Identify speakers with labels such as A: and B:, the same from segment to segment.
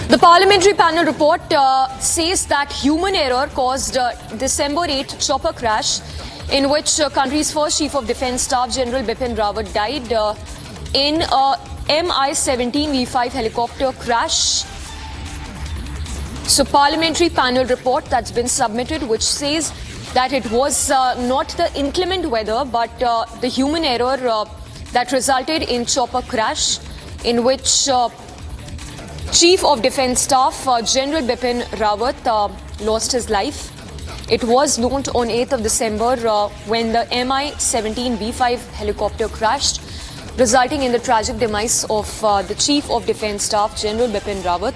A: The parliamentary panel report says that human error caused December 8 chopper crash in which country's first Chief of Defence Staff General Bipin Rawat died in a Mi-17 V5 helicopter crash. So parliamentary panel report that's been submitted which says that it was not the inclement weather but the human error that resulted in chopper crash in which Chief of Defence Staff General Bipin Rawat lost his life. It was known on 8th of December when the Mi-17 V5 helicopter crashed, resulting in the tragic demise of the Chief of Defence Staff General Bipin Rawat.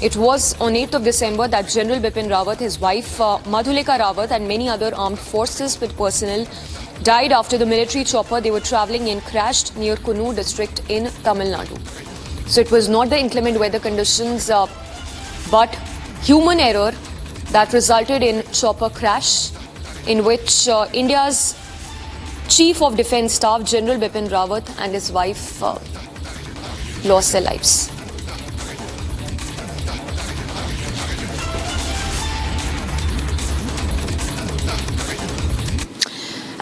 A: It was on 8th of December that General Bipin Rawat, his wife Madhulika Rawat and many other armed forces with personnel died after the military chopper they were travelling in crashed near Coonoor district in Tamil Nadu. So it was not the inclement weather conditions but human error that resulted in chopper crash in which India's Chief of Defence Staff General Bipin Rawat and his wife lost their lives.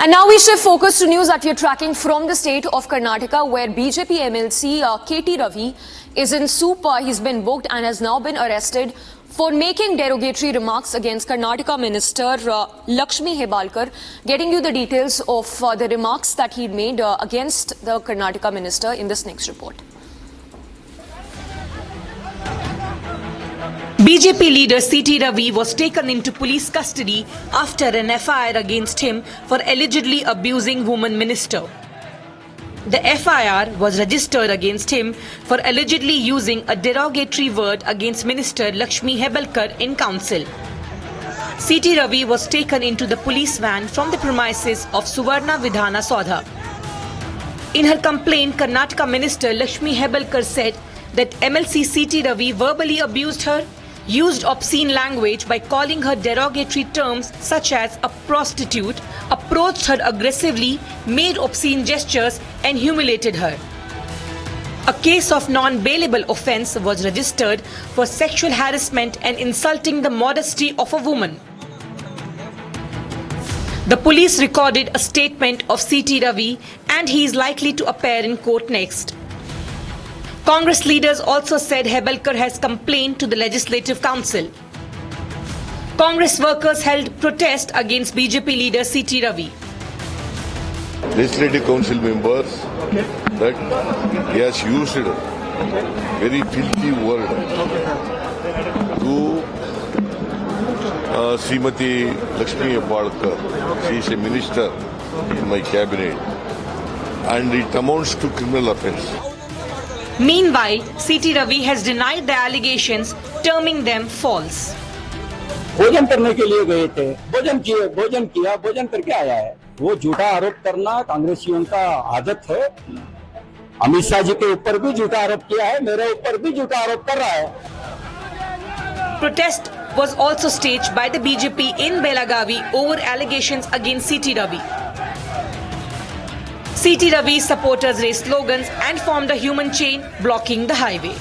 A: And now we shift focus to news that we are tracking from the state of Karnataka, where BJP MLC KT Ravi is in soup. He's been booked and has now been arrested for making derogatory remarks against Karnataka Minister Lakshmi Hebalkar. Getting you the details of the remarks that he made against the Karnataka Minister in this next report.
B: BJP leader C.T. Ravi was taken into police custody after an FIR against him for allegedly abusing woman minister. The FIR was registered against him for allegedly using a derogatory word against Minister Lakshmi Hebalkar in council. C.T. Ravi was taken into the police van from the premises of Suvarna Vidhana Saudha. In her complaint, Karnataka Minister Lakshmi Hebalkar said that MLC C.T. Ravi verbally abused her, used obscene language by calling her derogatory terms such as a prostitute, approached her aggressively, made obscene gestures and humiliated her. A case of non-bailable offence was registered for sexual harassment and insulting the modesty of a woman. The police recorded a statement of C.T. Ravi and he is likely to appear in court next. Congress leaders also said Hebalkar has complained to the Legislative Council. Congress workers held protest against BJP leader C.T. Ravi.
C: Legislative Council members that he has used a very filthy word to Srimati Lakshmi Hebalkar. She is a minister in my cabinet and it amounts to criminal offence.
B: Meanwhile, C.T. Ravi has denied the allegations, terming them false.
D: भोजन करने के लिए गए थे, भोजन किया, भोजन करके आया है। वो झूठा आरोप करना कांग्रेसियों का आदत है। अमित शाह जी के ऊपर भी झूठा आरोप किया है, मेरे ऊपर भी झूठा आरोप कर रहा है।
B: Protest was also staged by the BJP in Belagavi over allegations against C.T. Ravi. C.T. Ravi's supporters raised slogans and formed a human chain blocking the highway.